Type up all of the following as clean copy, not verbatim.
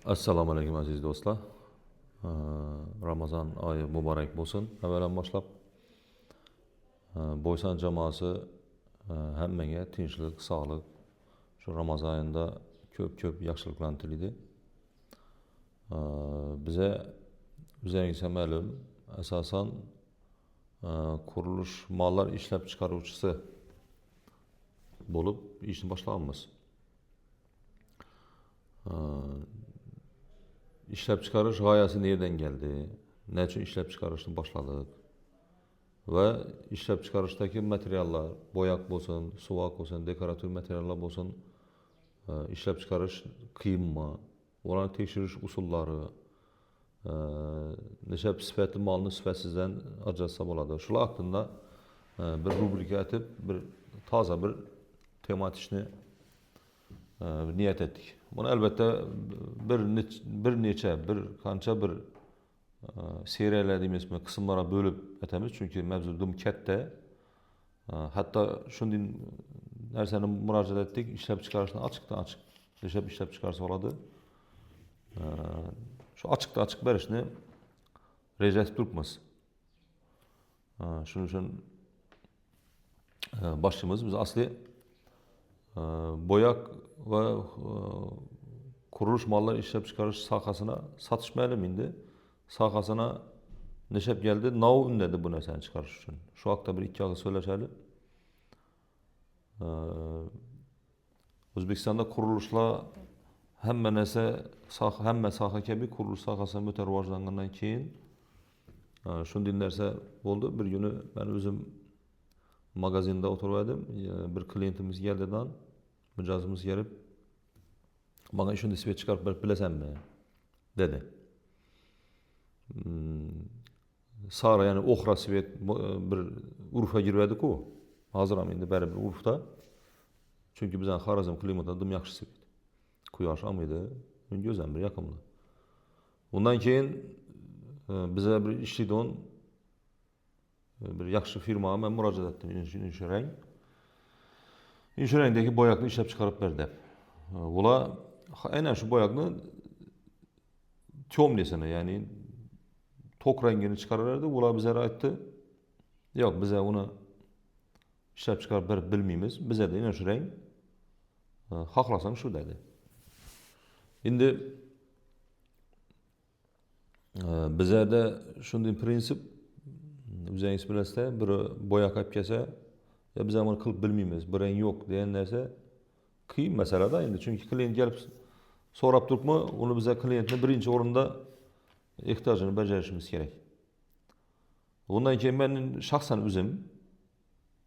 Assalomu alaykum aziz do'stlar. Ramazon oyi muborak bo'lsin. Avvaldan boshlab Bo'ysan jamoasi hammaga tinchlik, sog'lik, shu Ramazon oyida ko'p yaxshiliklarni tilaydi. Bizga ma'lum, asosan qurilish mallar ishlab chiqaruvchisi bo'lib ishni boshlaganmiz. İşlep çıkarış gayesi nereden geldi? Ne için işlep çıkarışını başladık? Ve işlep çıkarıştaki materyaller, boyak olsun, suvak olsun, dekoratör materyaller olsun, işlep çıkarış kıyım mı? Onları tekşiriş usulları, neşe sifetli malını sifetsizden acıtsam oladı. Şula hakkında bir rubrika etip, bir taze bir temat işini niyet ettik. Bunu elbette bir kança bir seriyalar kısımlara bölüp etemiz. Çünkü mevzudum kette. Hatta şunun narsanı müracaat ettik. İşlep çıkarışını açıktan açık. İşlep çıkarsa oladı. Şu açık verişini rejet tutmaz. Şunun için başlığımız biz asli boyak ve kuruluş mallar işlep çıkarış sahasına satışmayalım indi. Sahasına neşep geldi, nav ünledi bu neseni çıkarış için. Şu hakta bir iki ağız söyleşeli. Özbekistan'da kuruluşla hemme saha kebi kuruluş sahasına mütervajlangandan keyin şunu dinlerse oldu. Bir günü ben özüm magazinde oturuyordum. Bir klientimiz geldi'den mücazımız gelip bana şunu ismet çıkarıp verip bilesen mi? Dedi. Sonra yani Ohra Svet bir Urfa girverdik o. Hazıram indi beri bir Urf'ta. Çünkü bizden Harazm klimatı dım yakşı Svet. Kuyaş amıydı. Ön gözem bir yakımlı. Ondan keyin bize bir işliydi on bir yakşı firmaya ben müracaat ettim. İnşörenk'deki boyakını işlep çıkarıp verdi. Ola aynen şu boyakını tiyomlesine yani tok rengini çıkarırdı. Ola bize aitti. Yok bize onu işlep çıkarıp verip bilmeyimiz. Bize de yine şu renk haklasan şu dedi. Şimdi bize de şunun prinsip bize ismiyle bir boyak ayıp kese ya bize bunu kılıp bilmeyimiz. Bir renk yok diyen neyse kıyım mesela da indi. Çünkü klient gelip sorap durup mu onu bize klientine birinci orunda ihtiyacını becerişimiz gerek. Ondan keyin ben şahsen üzüm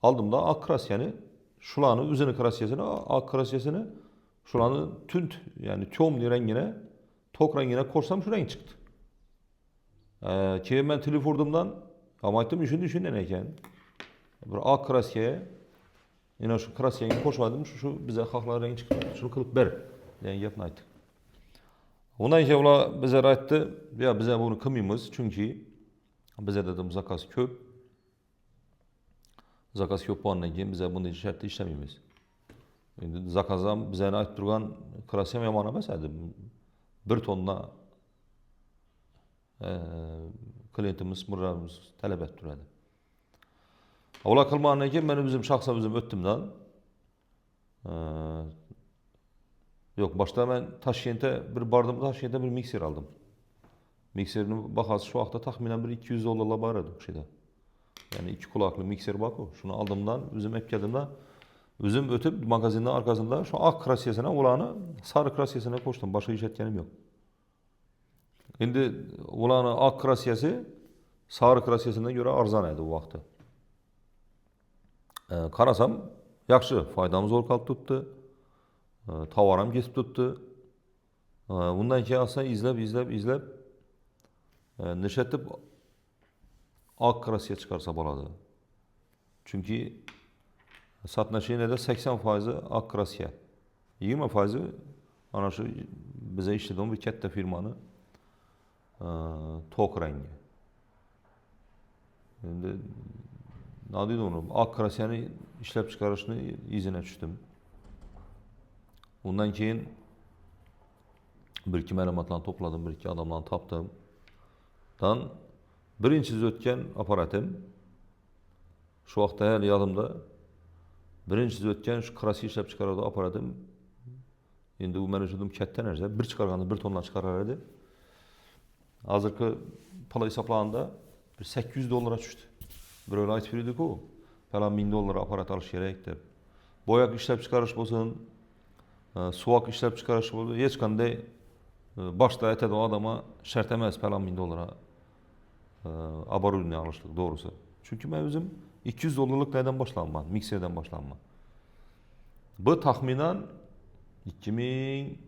aldım da ak krasyeni şulanı üzünü krasyesini ak krasyesini şulanı tünt yani tiyomlu rengine tok rengine korsam şu renk çıktı. Keyin ben telif vurdumdan ama ettim düşündün eken bir ak krasyeye yine şu krasyeni koşmadım şu bize haklar renk çıktı. Şunu kılıp ver yani yapın ayttık. Ondan keyin ola bize aytты ya bize bunu kılmayımız çünkü bize dedim zakaz köp. Zakaz köp bolgandan keyin bize bunu şartda işlemeyimiz. Endi zakazam bize aytып turgan krasyam yomon emas edi. 1 tonna klientimiz murrabımız talep etip turadi. Ola kılmagandan keyin men bizim şahsa özüm ötdimdan yok başta ben Taşkent'e bir bardım Taşkent'e bir mikser aldım. Mikserin bahası şu vaqtda tahminen bir $200 bar edi bu şeyde. Yani 2 kulaklı mikser bak o. Şunu aldımdan özüm hep geldiğimde özüm ötüp magazinden arkasında şu ak krasyesine olanı sarı krasyesine koştum. Başka iş etkenim yok. Şimdi olanı ak krasyesi sarı krasyesine göre arzan edi bu vaqtda. Karasam yaxşı faydamız ol kalıp tuttu. Tavaram kesip tuttu. Bundan keyin aslında izlep neşetip ak krasiye çıkarsa boladı. Çünkü satnaşiğine de 80% ak krasiye. 20% ana şu bize işlediğim bir kette firmanı tok rengi. Şimdi ne deydi onu? Ak krasiyeni işlep çıkarışını izine düştüm. Ondan keyin bir iki məlumatlarını topladım, bir iki adamlarını tapdım. Dan birinci ötken aparatım, şu vaxtda hələ yadımda, birinci ötken şu kraski işləp çıxarardı aparatım, indi bu mən ötürdüm kətdən ərzə, bir çıxarğanda 1 tondan çıxarardı. Hazırki pala hesaplarında bir $800 düştü. Bir öyle ayet veriyorduk o. Falan $1000 aparat alış gerektir. Boyak işlep çıkarış olsun, suak işlep çıkarış olsun. Hiç kanday başta etedi o adama şart emez falan $1000 abar ürünü alıştık doğrusu. Çünkü ben özüm $200'lık neden başlanma, mikserden başlanma. Bu tahminen 2000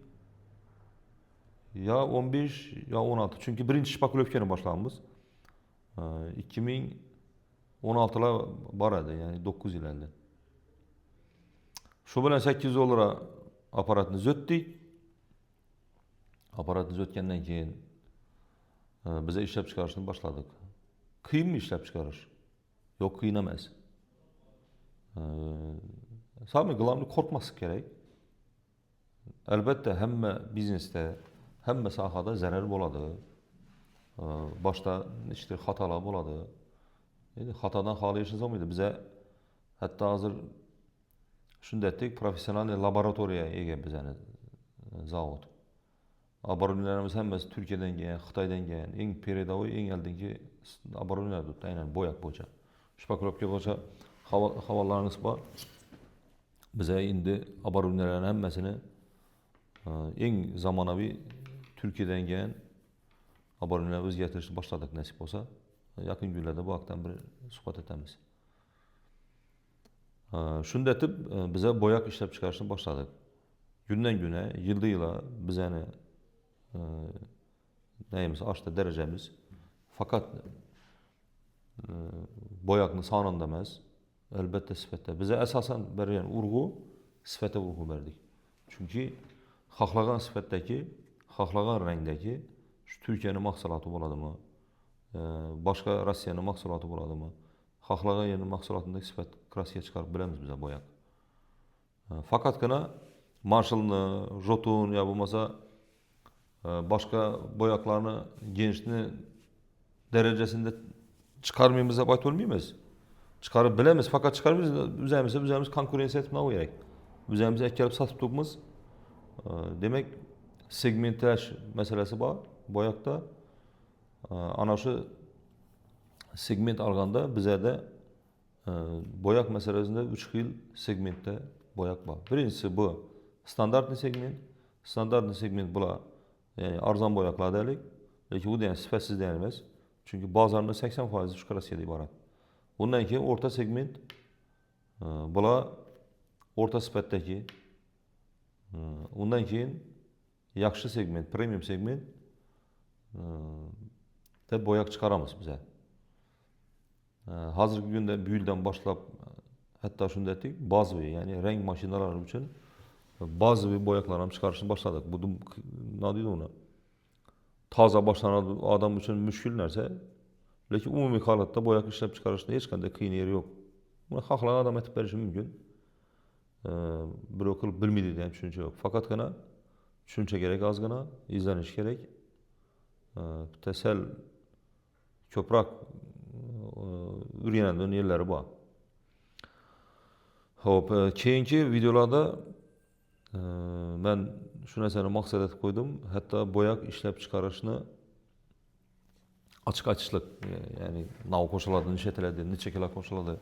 ya 15 ya 16. Çünkü birinci şpakulovkeni başlanmış. 2016'la baradı yani 9 yıl elde. Şu bilen $800 aparatını zöttük. Aparatını zötkenden keyin bize işlep çıkarışını başladık. Kıyın mı işlep çıkarış? Yok kıyın emez. Sami gılamlı korkması gerek. Elbette hemme bizneste, hemme sahada zarar boladı. Başta işte hatalar boladı. Hatadan xalı yaşasamaydı bize hatta hazır şunu ettik profesyonel laboratoriya ege bizəni zavod. Abaronilerimiz hemmesi Türkiye'den gelen, Xitaydan gelen, en peredavoy, en eldeki abaroniler tuttu. Aynen boyak boyunca. Şpakulovka boyunca havalarınız var. Bize indi abaronilerin hemmesini en zamanavi Türkiye'den gelen abaroniler biz getirişi başladık nasip olsa. Yakın günlerde bu haktan bir sohbet etmemiz. Şunu da etip bize boyak işlep çıkarışını başladık. Günden güne, yılda yıla bizəni neyimiz açtı derecemiz. Fakat boyakını sanında emez. Elbette sifette. Bize esasen verilen urgu, sifete urgu verdik. Çünkü xaxlağan sifetteki, xaxlağan rengdeki şu Türkiye'nin mahsulatı boladı mı? Başka Rusya'nın mahsulatı boladı mı? Xaxlağan yerinin mahsulatındaki sifet krasiye çıkarıp bilemiz bize boyak. Fakat kına marşalını, jotun ya bulmasa başka boyaklarını genişliğini derecesinde çıkarmayımıza bayt olmayımız. Çıkarıp bilemiz fakat çıkarmayız üzerimiz konkurensiya etmeye gerek. Üzerimize ekkelip satıp tutmamız demek segmentaj meselesi var boyakta. Ana şu segment alganda bize de boyak meselesinde 3 yıl segmentte boyak var. Birincisi bu standart segment. Standart segment bula yani arzan boyaklar dedik. Lakin bu da yani sifatsiz denilmez. Çünkü bazılarında 80% şu krasiyede ibaret. Bundan ki orta segment bula orta sifatdaki ondan keyin yaxşı segment, premium segment de boyak çıkaramız bize. Hazırki günde büyülden başlap hatta şunu da ettik, bazı yani renk maşinaları için bazı boyaklarını çıkarışını başladık. Bu ne diyor ona? Taza başlanan adam için müşkül nerse, lakin umumi halatda boyak işlep çıkarışında hiç kanday kıyın yeri yok. Bunu xaxlayan adam etip verişi mümkün. Bir okul bilmedi diyen düşünce yok. Fakat gana düşünce gerek az gana, izleniş gerek. Tesel köprak üryenenden yerleri var. Hop, keyinki videolarda ben şu nesene maksat etip koydum. Hatta boyak işlep çıkarışını açık açışlık yani nav koşuladı, nişeteledi, niçekiler koşuladı.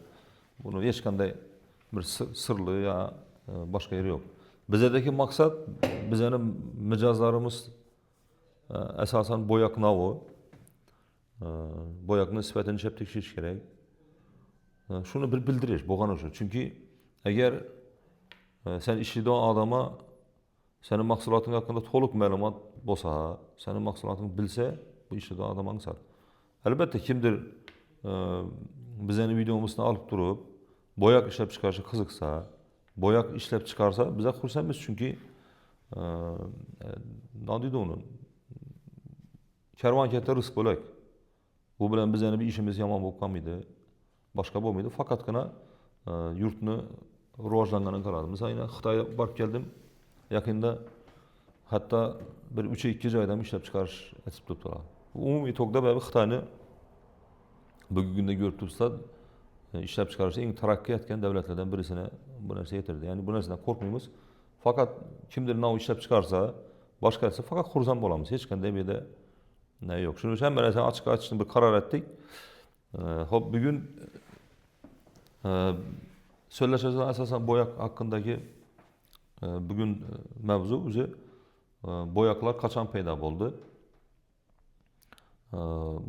Bunu hiç kanday bir sırlı ya başka yeri yok. Bizdeki maksat bizlerin mecazlarımız esasen boyak navu. Boyakın sifatini şep tekşiriş gerek. Şunu bir bildirir, boğan olsun. Çünkü eğer sen işlediğin adama senin mahsulatın hakkında toluk məlumat bolsa, senin mahsulatını bilse bu işlediğin adam anısar. Elbette kimdir bizeni videomuzdan alıp durup boyak işlep çıkarsa kızıksa, boyak işlep çıkarsa bize xursandmiz çünkü ne deydi onun? Kervanketdə rızk bölək. Bu bilen bizeni bir işimiz yaman bolup kalmaydı. Başka bolmaydı. Fakat gına yurtunu rivajlanganın qaradı. Mesela yine Xitay'a barıp geldim. Yakında hatta bir 3-2 joydan ishlab chiqarish etib turibdilar. Umumiy tokda baribir Xitoyni bugungi kunda ko'rib turibsizlar, ishlab chiqarishda eng taraqqiyot etgan davlatlardan birisini bu narsa yetirdi. Ya'ni bu narsadan qo'rqmaymiz. Faqat kimdir nav ishlab chiqarsa, boshqasi faqat xursand bo'lamiz. Hech qanday bu yerda yo'q. Shuning uchun hamma narsani ochiq aytishni bir qaror etdik. Hop, bugun so'zlashadigan asosan bo'yoq haqidagi bugun mavzu o'zi bo'yoqlar qachon paydo bo'ldi?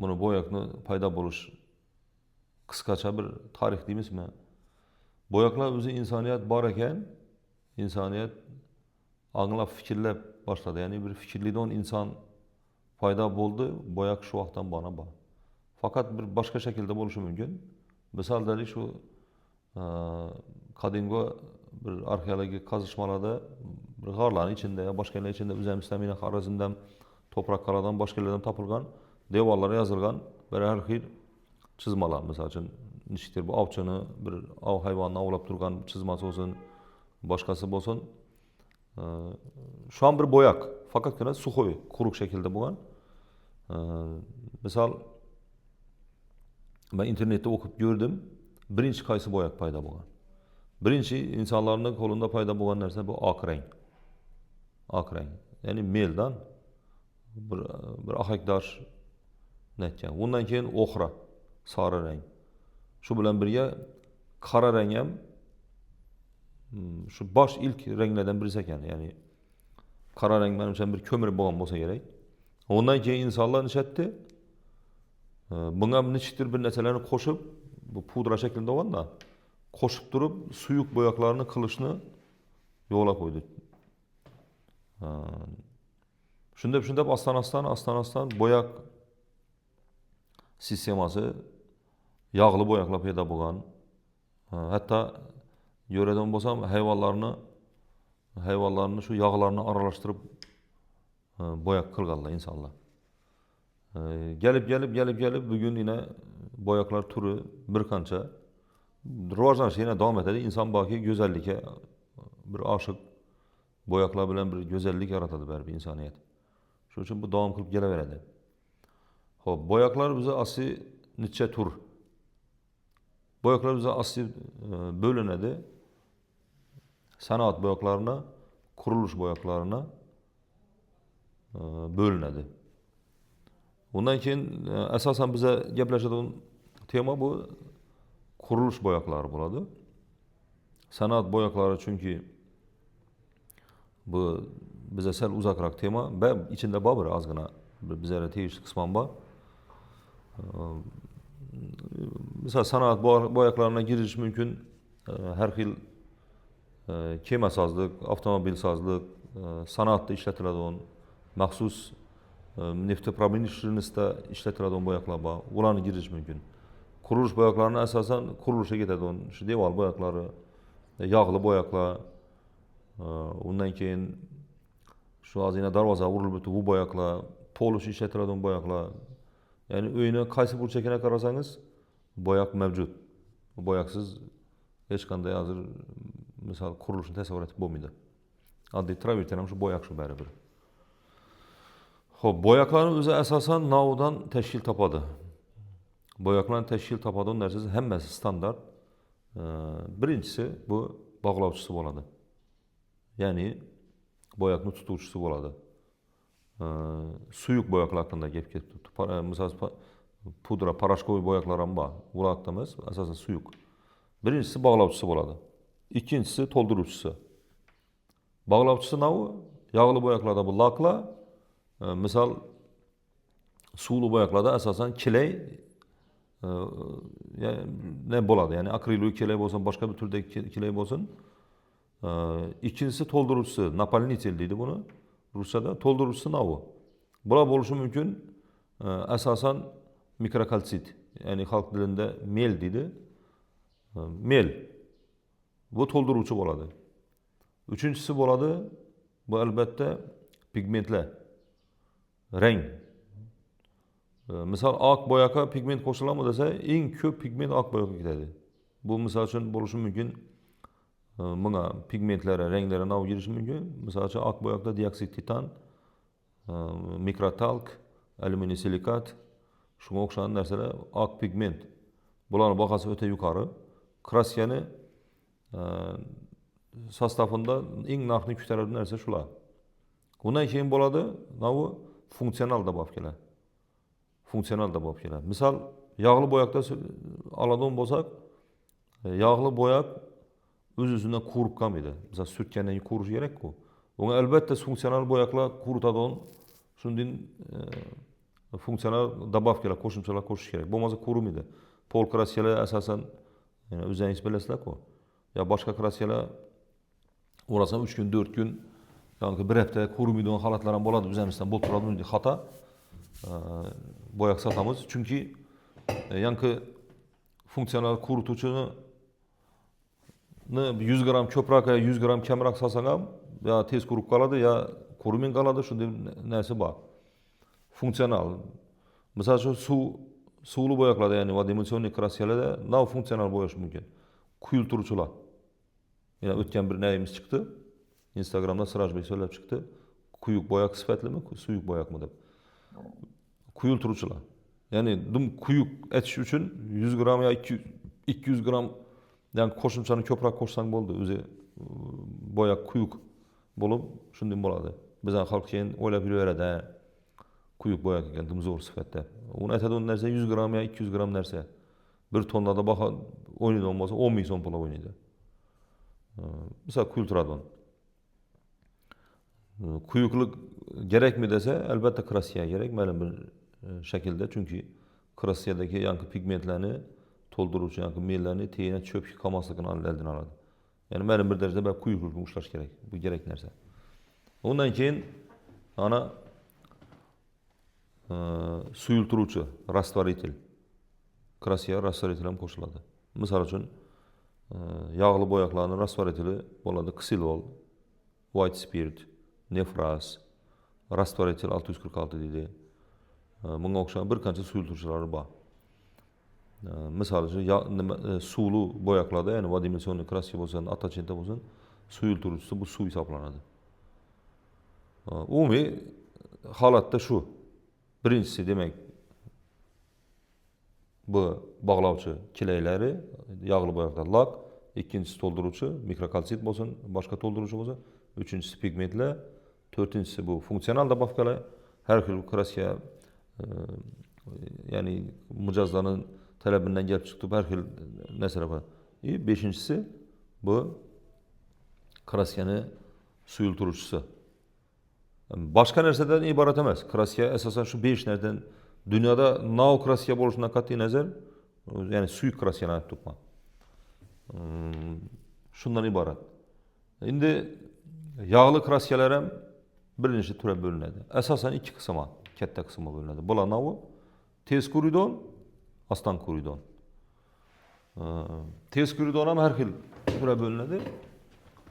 Buni bo'yoqni paydo bo'lish qisqacha bir tarix deymizmi? Bo'yoqlar o'zi insoniyat bor ekan, insoniyat anglab fikrlab boshladi. Ya'ni bir fikrlaydigan inson paydo bo'ldi, bo'yoq shu vaqtdan bana bor. Faqat bir boshqa shaklda bo'lishi mumkin. Misaldagi shu qadimgi bir arxeologik qazishmalarda bir g'orlarning ichida, boshqalar ichida o'zimizdan mina Xorazmdan, to'proqlardan, boshqalardan topilgan, devorlarga yozilgan bir har xil chizmalar. Misol uchun nishtir bu ovchini bir ov hayvonni ovlab turgan chizmasi bo'lsin, boshqasi bo'lsin. Şu an bir bo'yoq, faqatgina suxoy, quruq shaklda bo'lgan. Misol ben internetda o'qib ko'rdim, birinchi qaysi bo'yoq paydo bo'lgan. Birinchi insonlarning qo'lida paydo bo'lgan narsa bu oq rang. Oq rang. Ya'ni meldan bir ahakdosh netgan. Undan keyin o'xra, sari rang. Shu bilan birga qora rang ham shu bosh ilk ranglardan birisi ekan. Ya'ni qora rang menimcha bir ko'mir bo'lgan bo'lsa kerak. Ondan keyin insonlar nishatdi. Bunga nechtir bir narsalarni qo'shib, bu pudra shaklida bo'lganda, qo'shib turib suyuq bo'yoqlarni qilishni yo'lga qo'ydi. Shunda astan bo'yoq sistemasi yağlı bo'yoqlar paydo bo'lgan. Hatto yo'radan bo'lsam hayvonlarni shu yog'larni aralashtirib bo'yoq qilganlar insonlar. Gelip bugün yine bo'yoqlar turi bir qancha rivojlanish yana davom etadi. İnson balki go'zallikka bir oshiq bo'yoqlar bilan bir go'zallik yaratadi baribir insoniyat. Shuning uchun bu davom qilib kelaveradi. Xo'p, bo'yoqlar biza asli necha tur? Bo'yoqlar biza asli bo'linadi. Sanoat bo'yoqlarına, qurilish bo'yoqlarına bo'linadi. Bundan keyin asosan biza gaplashadigan tema bu qurilish bo'yoqlari bo'ladi. Sanoat bo'yoqlari chunki bu biza sal uzoqroq tema va ichida bor bir ozgina bizlarga tegishli qisman bor. Misol sanoat bo'yoqlarına girish mumkin. Har xil kemasozlik, avtomobilsozlik, sanoatda ishlatiladigan maxsus neftopромышленностьda ishlatiladigan bo'yoqlar bor. Ularni girish mumkin. Qurilish bo'yoqlarini asosan qurilishga ketadigan shu devor bo'yoqlari, yog'li bo'yoqlar, undan keyin shu ozgina darvoza urilib o'tib bu bo'yoqlar, polish ishlatiladigan bo'yoqlar. Ya'ni uyni qaysi burchagini qarasangiz, bo'yoq mavjud. Bo'yoqsiz hech qanday hozir misol qurilishni tasavvur etib bo'lmaydi. Oddiy travertin ham shu bo'yoq shu baribir. Xo'p, bo'yoqlarning o'zi asosan navdan tashkil topadi. Bo'yoqlarning tashkil topadigan narsasi hammasi standart. Birinchisi bu bog'lovchisi bo'ladi. Ya'ni bo'yoqni tutuvchisi bo'ladi. Suyuq bo'yoqlar haqida gap ketdi. Misol pudra, parashkoviy bo'yoqlar ham bor. Ular haqida emas, asosan suyuq. Birinchisi bog'lovchisi bo'ladi. Ikkinchisi to'ldiruvchisi. Bog'lovchisi navi yog'li bo'yoqlarda bu laklar, misol suvli bo'yoqlarda asosan kilay ne bo'ladi? Ya'ni akrilik kilay bo'lsin, boshqa bir turdagi kilay bo'lsin. İkincisi to'ldiruvchisi, naполнитель deydi buni. Ruschada to'ldiruvchisi navi. Bular bo'lishi mumkin asosan mikrokalsit, ya'ni xalq tilida mel deydi. Mel. Bu to'ldiruvchi bo'ladi. Uchinchisi bo'ladi, bu albatta pigmentlar. Rang. Misol oq bo'yoqqa pigment qo'shiladimi desa, eng ko'p pigment oq bo'yoqqa ketadi. Bu misol uchun bo'lishi mumkin. Bunga pigmentlari, ranglari nav girishi mumkin. Misol uchun oq bo'yoqda dioksid titan, mikrotalk, alyuminiy silikat, shunga o'xshagan narsalar, ak pigment. Bularning bahasi o'ta yuqori. Kraskani sostavida eng narxni ko'taradigan narsa shular. Undan keyin bo'ladi, bu funksional dobavkalar. Funksional dobavkalar. Misol, yog'li bo'yaqda oladigan bo'lsak, yog'li bo'yaq o'z-o'zidan qurib qolmaydi. Misol, surtgandan keyin qurishi kerak-ku. Unga albatta funksional bo'yaqlar quritadigan, shundan funksional dobavkalar, qo'shimchalar qo'shish kerak. Bo'lmasa qurimaydi. Pol kraskalar asosan, o'zingiz bilasizlar-ku. Ya boshqa kraskalar orasan 3 kun, 4 kun, yoki bir hafta qurimaydigan holatlar ham bo'ladi. Bizimizdan bo'lib turadi, bunday xato. Bo'yaq sotamiz, chunki yangi funksional qurituvchini 100 gram ko'proq, 100 gram kamroq solsang ham, ya tez qurib qoladi, ya qurimay qoladi, shunday narsa bor. Funksional. Misol uchun suvli bo'yaqlarda, ya'ni dimensionli kraskalarda nav funksional bo'yash mumkin. Quyultiruvchilar. Yana o'tgan bir nayimiz chiqdi. Instagramda Sirajbek so'ylab chiqdi. Quyuq bo'yaq sifatlimi, suyuq bo'yaqmi deb. Quyultiruvchilar. Ya'ni quyuq etish uchun 100 gram yo 200 gram yani qo'shimchani ko'proq qo'shsang bo'ldi. O'zi bo'yaq quyuq bo'lib, shunday bo'ladi. Bizning xalq keyin o'ylab yuraveradi, quyuq bo'yaq ekan, zo'r sifatda. Uni aytadigan narsa 100 gram yo 200 gram narsa. Bir tonnada baho o'ynaydigan bo'lsa 10 ming so'm pul o'ynaydi. Misol quyultiradi. Quyuqlik kerakmi desa, albatta kraska kerak, ma'lum bir shaklda, chunki kraskadagi yangi pigmentlarni to'ldiruvchi yangi mellarni teyina cho'pga qolmasligini oldini oladi. Ya'ni ma'lum bir darajada quyuqlikni ushlash kerak. Bu kerak narsa. Undan keyin ana suyultiruvchi, rastvoritel. Kraskaga rastvoritel ham qo'shiladi. Misol uchun yog'li bo'yaqlarning rastvoriteli bo'ladi ksilol, white spirit, nefras, rastvoritel 646 deydi. Bunga o'xshagan bir qancha suyultiruvchilar bor. Misol uchun suvli bo'yaqlarda, ya'ni dimensionli kraska bo'lsin, attachenta bo'lsin, suyultiruvchisi bu suv hisoblanadi. Umumiy holatda shu. Birinchisi demak bu bog'lovchi kilaylari, yog'li bo'yaqlar lak, ikkinchisi to'ldiruvchi, mikrokalsit bo'lsin, boshqa to'ldiruvchi bo'lsa, uchinchisi pigmentlar, to'rtinchisi bu funksional dobavkalar, har xil kraska ya'ni mijozlarning talabidan kelib chiqib har xil narsalar bor. Beshinchisi bu kraskani suyultiruvchisi. Boshqa narsadan iborat emas. Kraska asosan shu 5 narsadan dunyoda nav kraska bo'lishidan qat'iy nazar, ya'ni suyuq kraskani aytib turibman. Shundan iborat. Endi yog'li kraskalar ham bir necha turga bo'linadi. Asosan ikki qismga, katta qismga bo'linadi. Bular navi tez quriydigan, ostan quriydigan. Tez quriydigan ham har xil turga bo'linadi.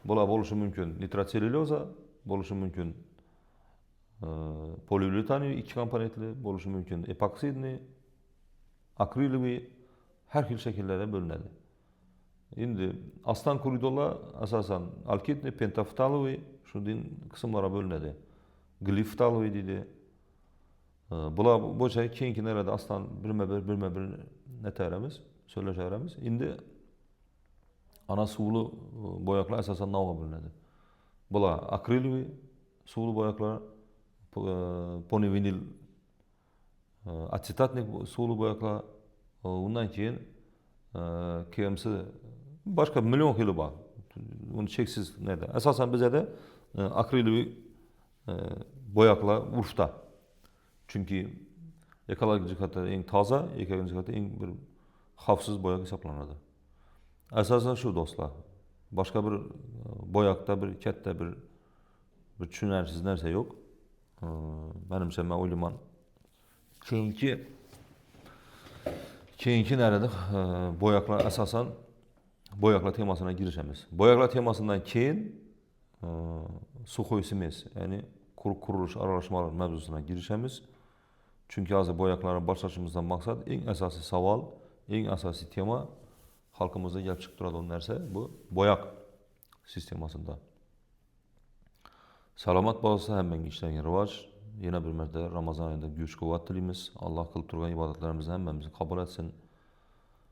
Bular bo'lishi mumkin nitrotsellyuloza, bo'lishi mumkin poliuretaniy ikki komponentli, bo'lishi mumkin epoksidniy, akriliy, har xil shakllarda bo'linadi. Endi ostan quriydiganlar asosan alkidniy, pentaftaloviy shunday qismlarga bo'linadi. Gliftaloviy deydi. Bular bo'yicha keyingi narada ostan birma-bir netaveramiz, so'zlashaveramiz. Endi ana suvli bo'yaqlar asosan navga bo'linadi. Bular akriliy suvli bo'yaqlar, polivinil asetatnik suvli bo'yaqlar, undan keyin KMC boshqa million xili bor. Uni cheksiz nerda. Asosan bizda akriliy bo'yaqlar urfda. Chunki ekologik jihatdan eng toza, ekologik jihatdan eng bir xavfsiz bo'yaq hisoblanadi. Asosan shu do'stlar. Boshqa bir bo'yaqda bir katta bir tushunarsiz narsa yo'q. Menimcha men o'ylayman. Keyingi narada bo'yaqlar asosan bo'yaqlar temasına girişemiz. Bo'yaqlar temasından keyin suxoy smes, ya'ni qurilish aralashmalar mavzusuna girişemiz. Chunki hozir bo'yaqlarni boshlashimizdan maqsad eng asosiy savol, eng asosiy tema xalqimizda kelib chiqib turadigan narsa bu bo'yaq sistemasida. Salomat bo'lsa hammaga ishlangan rivoj, yana bir marta Ramazon oyida kuch quvvat tilaymiz. Alloh qilib turgan ibodatlarimizni hammamizni qabul etsin.